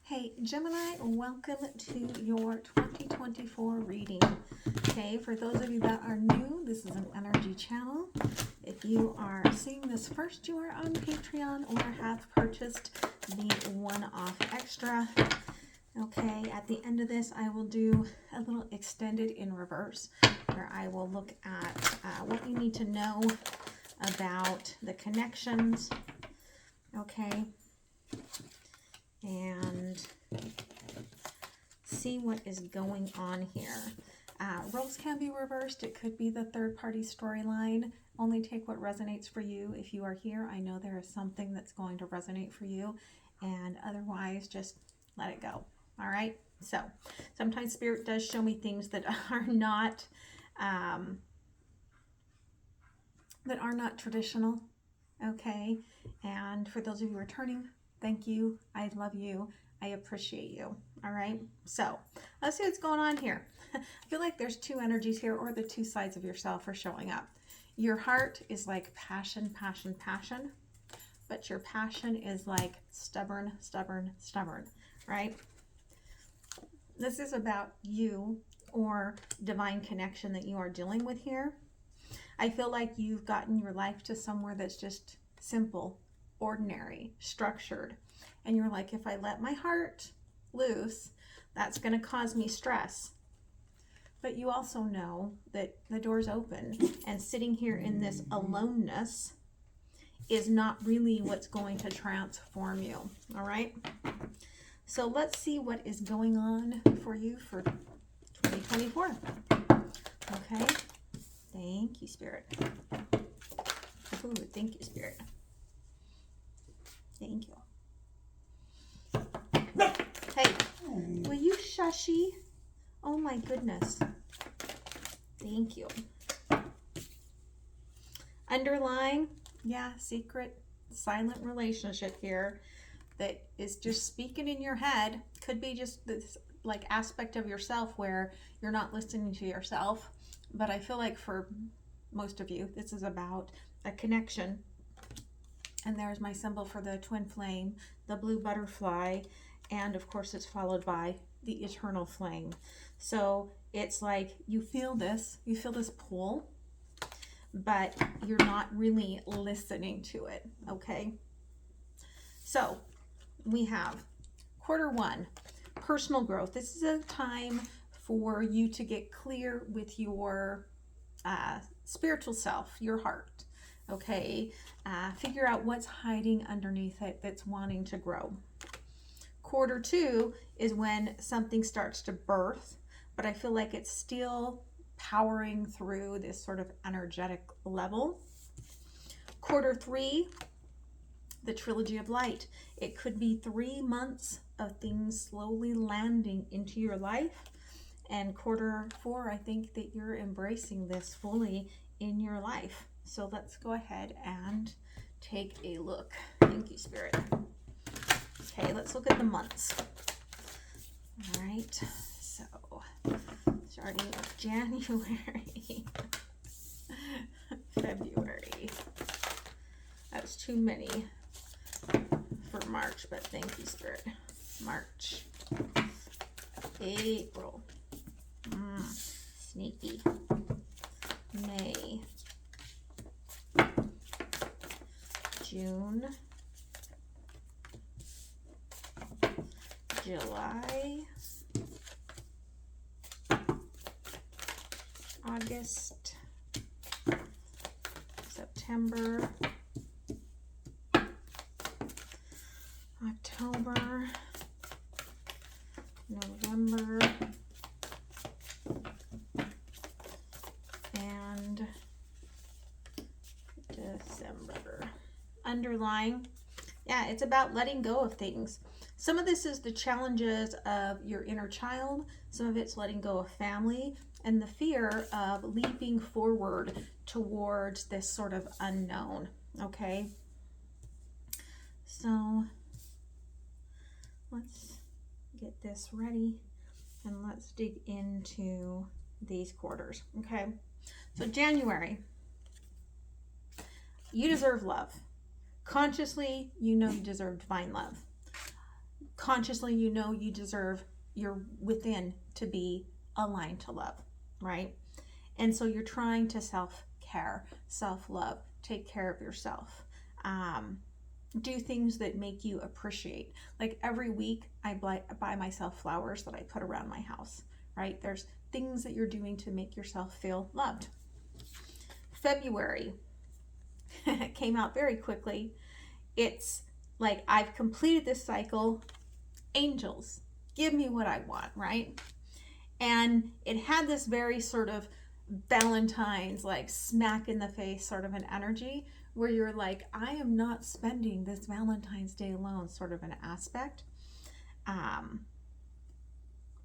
Hey Gemini, welcome to your 2024 reading. Okay, for those of you that are new, this is an energy channel. If you are seeing this first, you are on Patreon or have purchased the one-off extra. Okay, at the end of this, I will do a little extended in reverse where I will look at what you need to know about the connections. Okay. And see what is going on here. Roles can be reversed. It could be the third-party storyline. Only take what resonates for you. If you are here, I know there is something that's going to resonate for you, and otherwise just let it go. All right, so sometimes Spirit does show me things that are not traditional. Okay, and for those of you returning, thank you. I love you. I appreciate you. All right. So let's see what's going on here. I feel like there's two energies here, or the two sides of yourself are showing up. Your heart is like passion, passion, passion, but your passion is like stubborn, stubborn, stubborn, right? This is about you or divine connection that you are dealing with here. I feel like you've gotten your life to somewhere that's just simple, ordinary, structured, and you're like, if I let my heart loose, that's going to cause me stress. But you also know that the door's open, and sitting here in this aloneness is not really what's going to transform you. All right, so let's see what is going on for you for 2024. Okay, thank you, Spirit. Ooh, thank you, Spirit. Thank you. Hey, will you shushy? Oh my goodness. Thank you. Underlying, yeah, secret, silent relationship here that is just speaking in your head. Could be just this like aspect of yourself where you're not listening to yourself. But I feel like for most of you, this is about a connection. And there's my symbol for the twin flame, the blue butterfly, and of course it's followed by the eternal flame. So it's like you feel this pull, but you're not really listening to it, okay? So we have quarter one, personal growth. This is a time for you to get clear with your spiritual self, your heart. Okay, figure out what's hiding underneath it that's wanting to grow. Quarter two is when something starts to birth, but I feel like it's still powering through this sort of energetic level. Quarter three, the trilogy of light. It could be 3 months of things slowly landing into your life. And quarter four, I think that you're embracing this fully in your life. So let's go ahead and take a look. Thank you, Spirit. Okay, let's look at the months. All right, so starting with January, February. That's too many for March, but thank you, Spirit. March, April, sneaky, May, June, July, August, September, October, November, and December. Underlying, yeah, it's about letting go of things. Some of this is the challenges of your inner child. Some of it's letting go of family and the fear of leaping forward towards this sort of unknown. Okay, so let's get this ready and let's dig into these quarters. Okay, so January, you deserve love. Consciously, you know you deserve divine love. consciously, you know, you deserve your within to be aligned to love, right? And so you're trying to self-care, self-love, take care of yourself, do things that make you appreciate. Like every week I buy myself flowers that I put around my house, right? There's things that you're doing to make yourself feel loved. February came out very quickly. It's like, I've completed this cycle. Angels, give me what I want, right? And it had this very sort of Valentine's, like smack in the face sort of an energy, where you're like, I am not spending this Valentine's Day alone, sort of an aspect.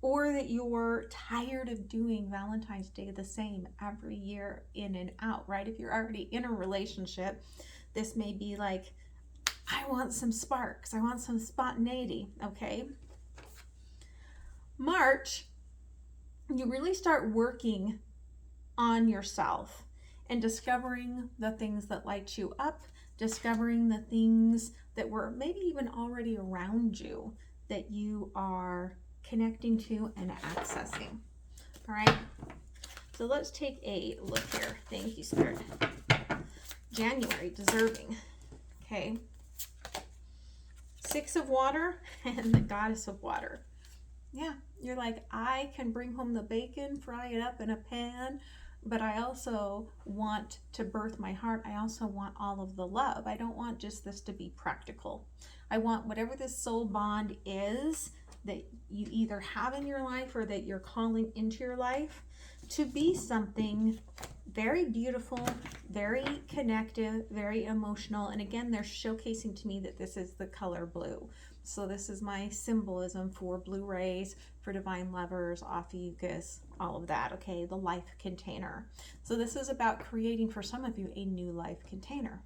Or that you're tired of doing Valentine's Day the same every year in and out, right? If you're already in a relationship, this may be like, I want some sparks, I want some spontaneity, okay? March, you really start working on yourself and discovering the things that light you up, discovering the things that were maybe even already around you that you are connecting to and accessing. All right, so let's take a look here. Thank you, Spirit. January, deserving. Okay, Six of Water and the Goddess of Water. Yeah, you're like, I can bring home the bacon, fry it up in a pan, but I also want to birth my heart. I also want all of the love. I don't want just this to be practical. I want whatever this soul bond is that you either have in your life or that you're calling into your life to be something very beautiful, very connective, very emotional. And again, they're showcasing to me that this is the color blue. So this is my symbolism for blue rays, for divine lovers, Ophiuchus, all of that, okay? The life container. So this is about creating, for some of you, a new life container,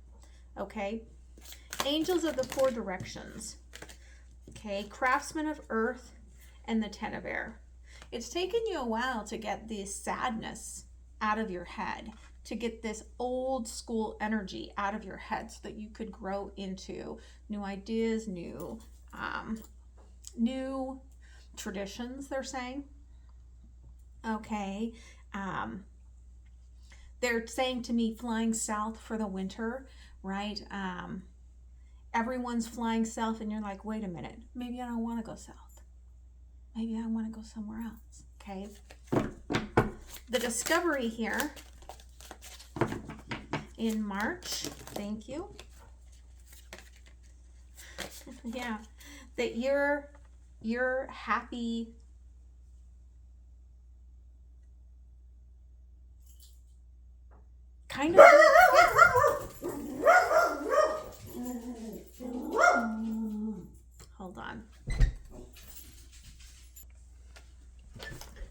okay? Angels of the Four Directions, okay? Craftsman of Earth and the Ten of Air. It's taken you a while to get this sadness out of your head, to get this old school energy out of your head so that you could grow into new ideas, new traditions, they're saying. Okay. They're saying to me, flying south for the winter, right? Everyone's flying south and you're like, wait a minute, maybe I don't want to go south. Maybe I want to go somewhere else, okay? The discovery here in March, thank you. Yeah, that you're happy. Kind of. Hold on.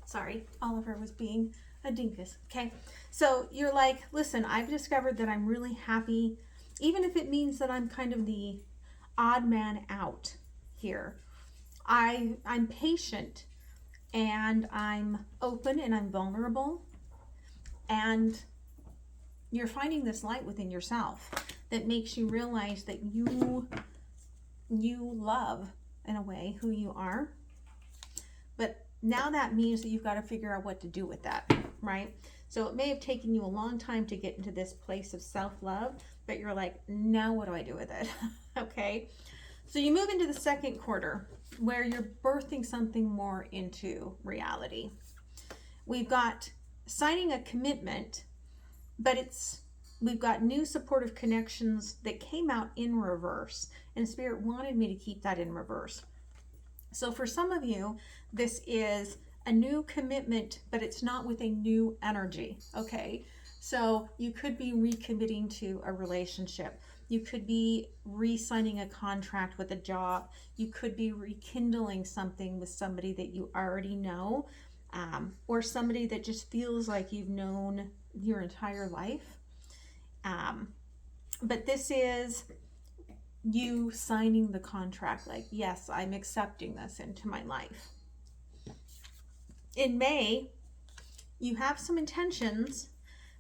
Sorry, Oliver was being a dinkus. Okay, so you're like, listen, I've discovered that I'm really happy, even if it means that I'm kind of the odd man out here. I'm patient and I'm open and I'm vulnerable, and you're finding this light within yourself that makes you realize that you love, in a way, who you are. But now that means that you've got to figure out what to do with that, right? So it may have taken you a long time to get into this place of self-love, but you're like, now what do I do with it? Okay, so you move into the second quarter where you're birthing something more into reality. We've got signing a commitment, but we've got new supportive connections that came out in reverse, and Spirit wanted me to keep that in reverse. So for some of you, this is a new commitment, but it's not with a new energy, okay? So you could be recommitting to a relationship. You could be re-signing a contract with a job. You could be rekindling something with somebody that you already know, or somebody that just feels like you've known your entire life. But this is you signing the contract, like, yes, I'm accepting this into my life. In May, you have some intentions,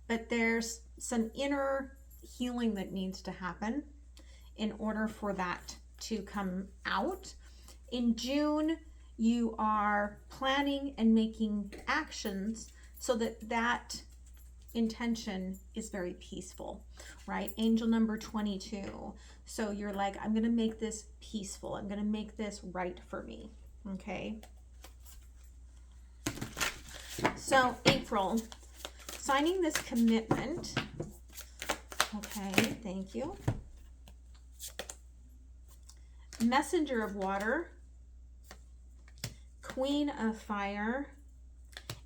but there's some inner healing that needs to happen in order for that to come out. In June, you are planning and making actions so that that intention is very peaceful, right? Angel number 22. So you're like, I'm going to make this peaceful. I'm going to make this right for me. Okay. So April, signing this commitment. Okay. Thank you. Messenger of water, Queen of fire,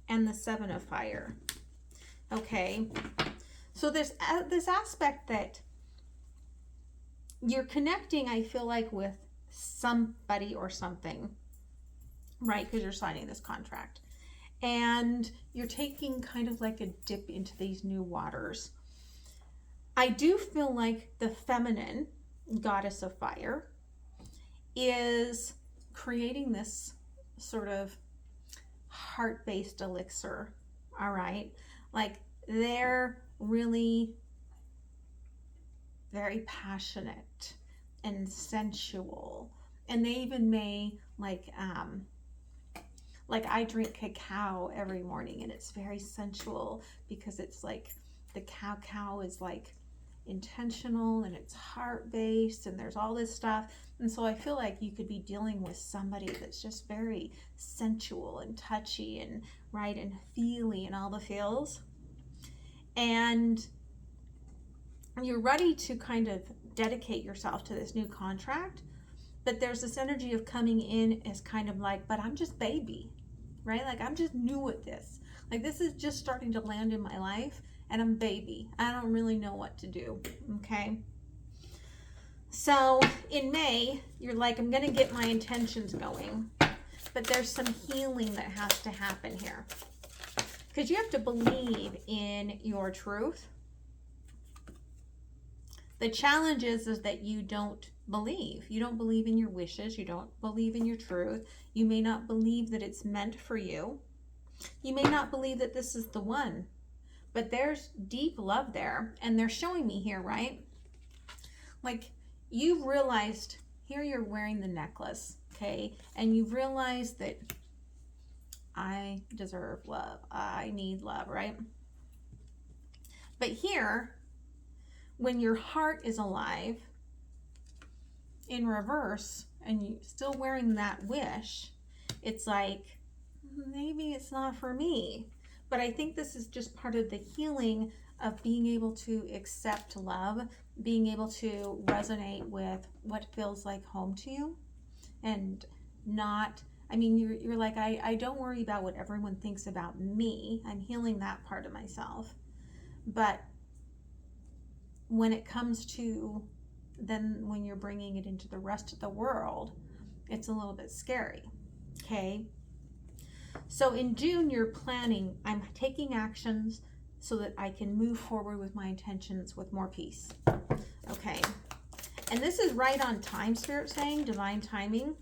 and the Seven of fire. Okay, so there's this aspect that you're connecting, I feel like, with somebody or something, right? Because you're signing this contract. And you're taking kind of like a dip into these new waters. I do feel like the feminine goddess of fire is creating this sort of heart-based elixir, all right? Like they're really very passionate and sensual, and they even may like I drink cacao every morning, and it's very sensual because it's like the cacao is like intentional and it's heart-based and there's all this stuff. And so I feel like you could be dealing with somebody that's just very sensual and touchy and right and feely and all the feels, and you're ready to kind of dedicate yourself to this new contract. But there's this energy of coming in as kind of like, but I'm just baby, right? Like I'm just new at this. Like this is just starting to land in my life, and I'm baby. I don't really know what to do. Okay. So in May, you're like, I'm going to get my intentions going, but there's some healing that has to happen here because you have to believe in your truth. The challenge is that you don't believe. You don't believe in your wishes. You don't believe in your truth. You may not believe that it's meant for you. You may not believe that this is the one. But there's deep love there. And they're showing me here, right? Like you've realized, here you're wearing the necklace, okay? And you've realized that I deserve love. I need love, right? But here, when your heart is alive, in reverse, and you're still wearing that wish, it's like, maybe it's not for me. But I think this is just part of the healing of being able to accept love, being able to resonate with what feels like home to you, and not, I mean, you're like, I don't worry about what everyone thinks about me. I'm healing that part of myself. But when it comes to then when you're bringing it into the rest of the world, it's a little bit scary. Okay. So in June, you're planning, I'm taking actions so that I can move forward with my intentions with more peace. Okay. And this is right on time, Spirit saying, divine timing.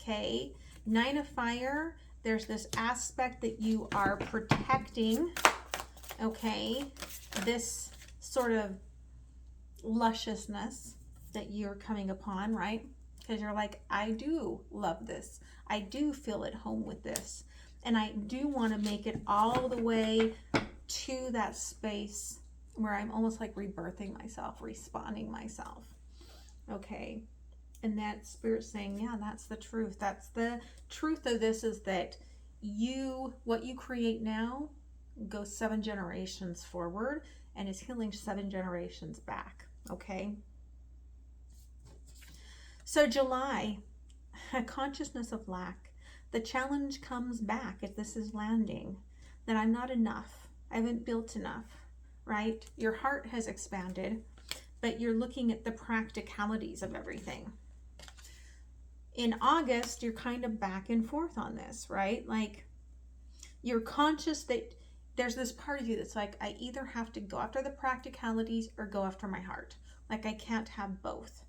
Okay. Nine of fire. There's this aspect that you are protecting. Okay. This sort of lusciousness that you're coming upon, right? Because you're like, I do love this. I do feel at home with this. And I do want to make it all the way to that space where I'm almost like rebirthing myself, respawning myself. Okay. And that Spirit saying, yeah, that's the truth. That's the truth of this, is that what you create now goes 7 generations forward and is healing 7 generations back. Okay. So July, a consciousness of lack. The challenge comes back if this is landing, that I'm not enough. I haven't built enough, right? Your heart has expanded, but you're looking at the practicalities of everything. In August, you're kind of back and forth on this, right? Like you're conscious that there's this part of you that's like, I either have to go after the practicalities or go after my heart. Like I can't have both.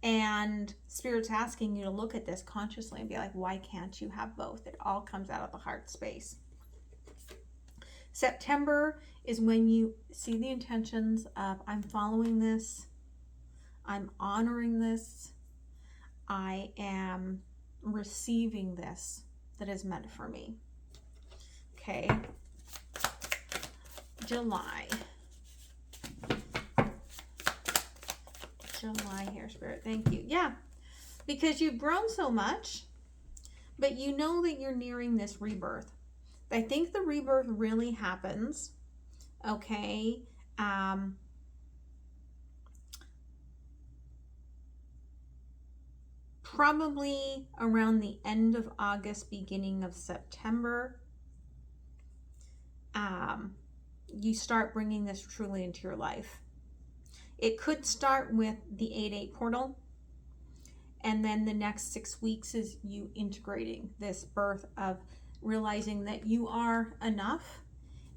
And Spirit's asking you to look at this consciously and be like, why can't you have both? It all comes out of the heart space. September is when you see the intentions of, I'm following this, I'm honoring this, I am receiving this that is meant for me. Okay. July here, Spirit. Thank you. Yeah, because you've grown so much, but you know that you're nearing this rebirth. I think the rebirth really happens, okay, probably around the end of August, beginning of September. You start bringing this truly into your life. It could start with the 8/8 portal, and then the next 6 weeks is you integrating this birth of realizing that you are enough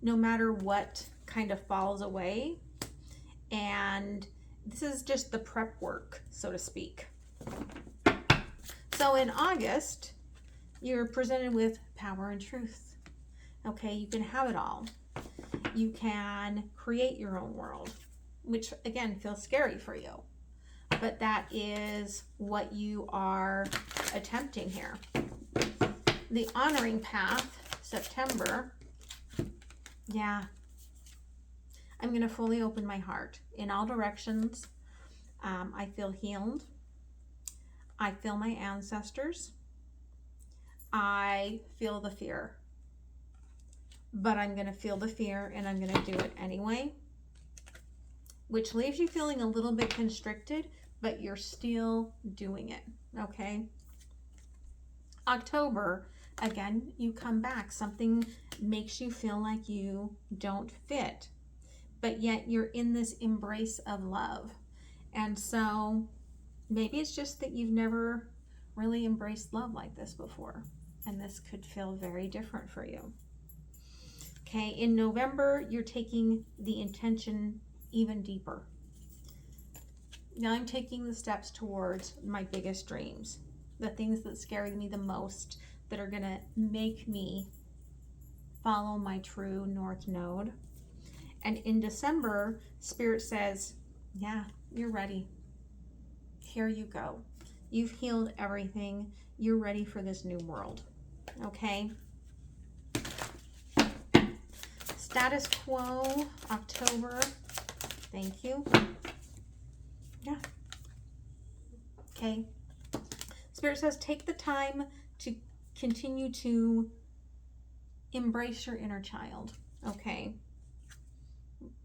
no matter what kind of falls away. And this is just the prep work, so to speak. So in August, you're presented with power and truth. Okay, you can have it all. You can create your own world, which again feels scary for you, but that is what you are attempting here. The honoring path, September. Yeah, I'm going to fully open my heart in all directions. I feel healed. I feel my ancestors. I feel the fear, but I'm going to feel the fear and I'm going to do it anyway, which leaves you feeling a little bit constricted, but you're still doing it. Okay. October, again, you come back. Something makes you feel like you don't fit, but yet you're in this embrace of love. And so maybe it's just that you've never really embraced love like this before, and this could feel very different for you. Okay, in November, you're taking the intention even deeper. Now I'm taking the steps towards my biggest dreams, the things that scare me the most, that are going to make me follow my true North Node. And in December, Spirit says, yeah, you're ready. Here you go. You've healed everything. You're ready for this new world. Okay? Status quo, October. Thank you. Yeah. Okay. Spirit says take the time to continue to embrace your inner child. Okay.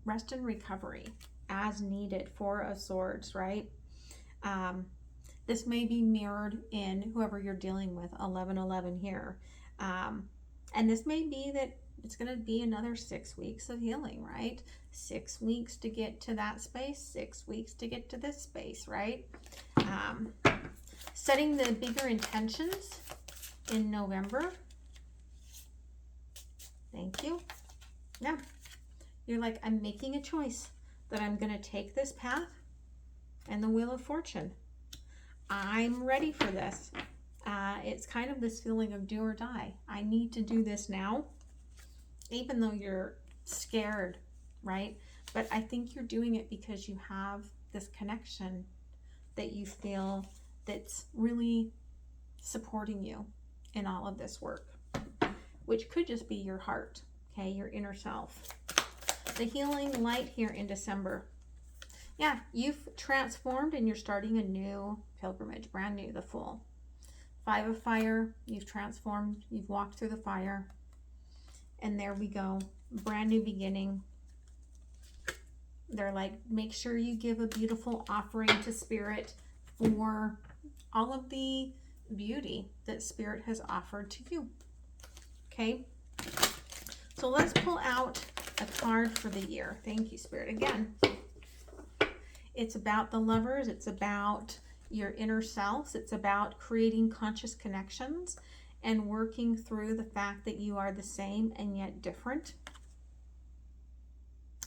Rest and recovery as needed. Four of Swords, right? This may be mirrored in whoever you're dealing with, 1111 here. And this may be that it's going to be another 6 weeks of healing, right? 6 weeks to get to that space, 6 weeks to get to this space, right? Setting the bigger intentions in November. Thank you. Yeah. You're like, I'm making a choice that I'm going to take this path and the Wheel of Fortune. I'm ready for this. It's kind of this feeling of do or die. I need to do this now, even though you're scared, right? But I think you're doing it because you have this connection that you feel that's really supporting you in all of this work, which could just be your heart, okay, your inner self. The healing light here in December. Yeah, you've transformed and you're starting a new pilgrimage, brand new, the Fool. 5 of Fire, you've transformed, you've walked through the fire. And there we go, brand new beginning. They're like, make sure you give a beautiful offering to Spirit for all of the beauty that Spirit has offered to you. Okay, so let's pull out a card for the year. Thank you, Spirit. Again, it's about the Lovers. It's about your inner selves. It's about creating conscious connections and working through the fact that you are the same and yet different,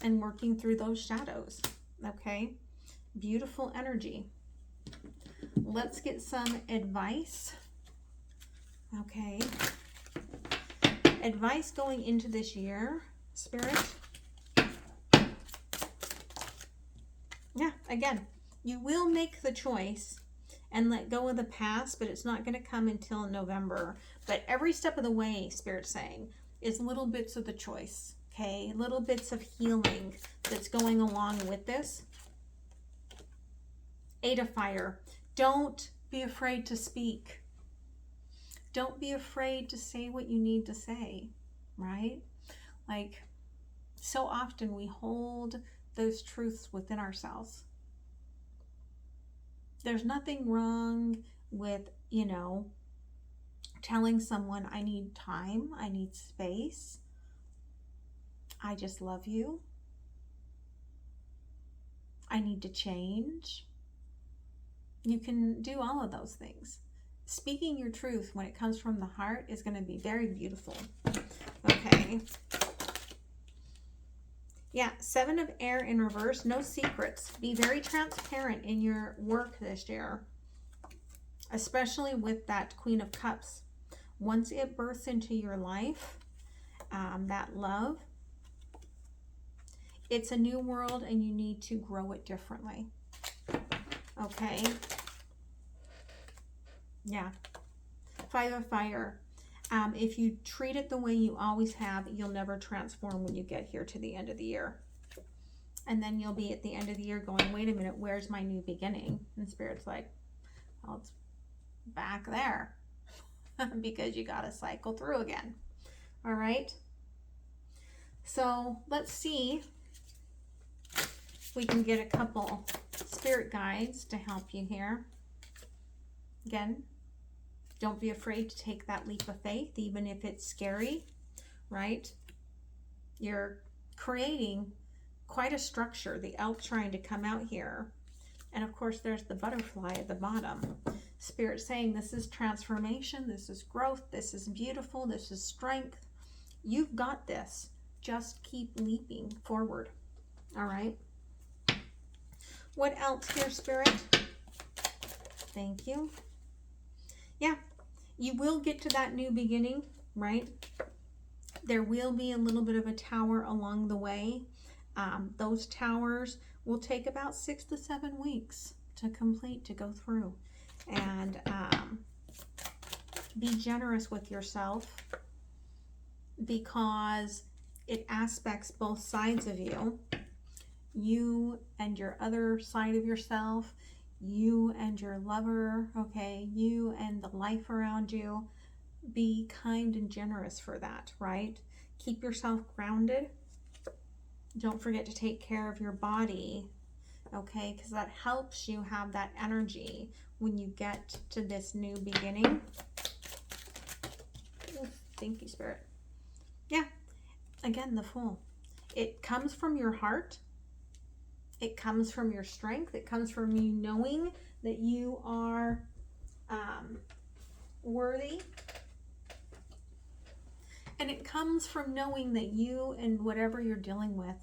and working through those shadows. Okay, beautiful energy. Let's get some advice. Okay, advice going into this year, Spirit. Yeah, again, you will make the choice and let go of the past, but it's not going to come until November. But every step of the way, Spirit's saying, is little bits of the choice, okay? Little bits of healing that's going along with this. 8 of Fire. Don't be afraid to speak. Don't be afraid to say what you need to say, right? Like, so often we hold those truths within ourselves. There's nothing wrong with, you know, telling someone, I need time, I need space, I just love you, I need to change. You can do all of those things. Speaking your truth when it comes from the heart is going to be very beautiful. Okay. Yeah, 7 of Air in reverse. No secrets. Be very transparent in your work this year, especially with that Queen of Cups. Once it births into your life, that love, it's a new world and you need to grow it differently. Okay. Yeah. 5 of Fire. If you treat it the way you always have, you'll never transform when you get here to the end of the year. And then you'll be at the end of the year going, wait a minute, where's my new beginning? And Spirit's like, well, it's back there. Because you got to cycle through again. All right. So let's see if we can get a couple spirit guides to help you here. Again, don't be afraid to take that leap of faith, even if it's scary, right? You're creating quite a structure. The elf trying to come out here. And of course, there's the butterfly at the bottom. Spirit saying this is transformation, this is growth, this is beautiful, this is strength. You've got this. Just keep leaping forward. All right. What else here, Spirit? Thank you. Yeah, you will get to that new beginning, right? There will be a little bit of a tower along the way. Those towers will take about 6 to 7 weeks to complete, to go through. And be generous with yourself, because it aspects both sides of you. You and your other side of yourself, you and your lover, okay, you and the life around you. Be kind and generous for that, right? Keep yourself grounded. Don't forget to take care of your body, okay, because that helps you have that energy when you get to this new beginning. Ooh, thank you, Spirit. Yeah, again, the Fool. It comes from your heart. It comes from your strength. It comes from you knowing that you are worthy. And it comes from knowing that you and whatever you're dealing with,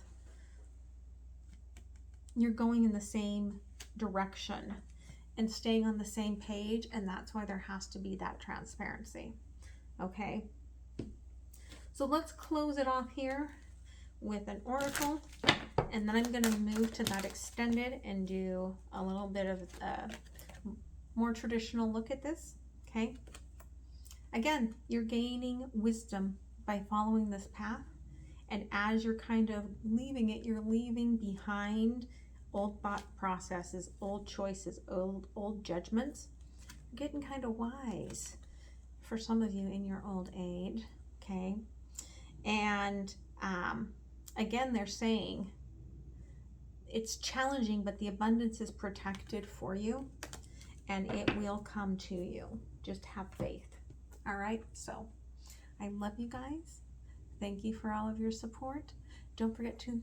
you're going in the same direction and staying on the same page. And that's why there has to be that transparency. Okay. So let's close it off here with an oracle. And then I'm going to move to that extended and do a little bit of a more traditional look at this. Okay. Again, you're gaining wisdom by following this path. And as you're kind of leaving it, you're leaving behind old thought processes, old choices, old judgments. You're getting kind of wise for some of you in your old age. Okay. And again, they're saying it's challenging, but the abundance is protected for you and it will come to you. Just have faith. All right. So I love you guys. Thank you for all of your support. Don't forget to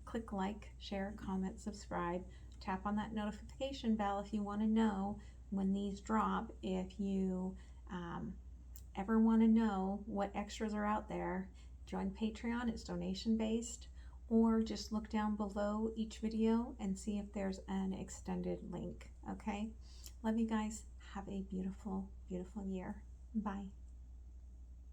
click like, share, comment, subscribe. Tap on that notification bell if you want to know when these drop. If you ever want to know what extras are out there, join Patreon. It's donation based. Or just look down below each video and see if there's an extended link. Okay? Love you guys. Have a beautiful, beautiful year. Bye.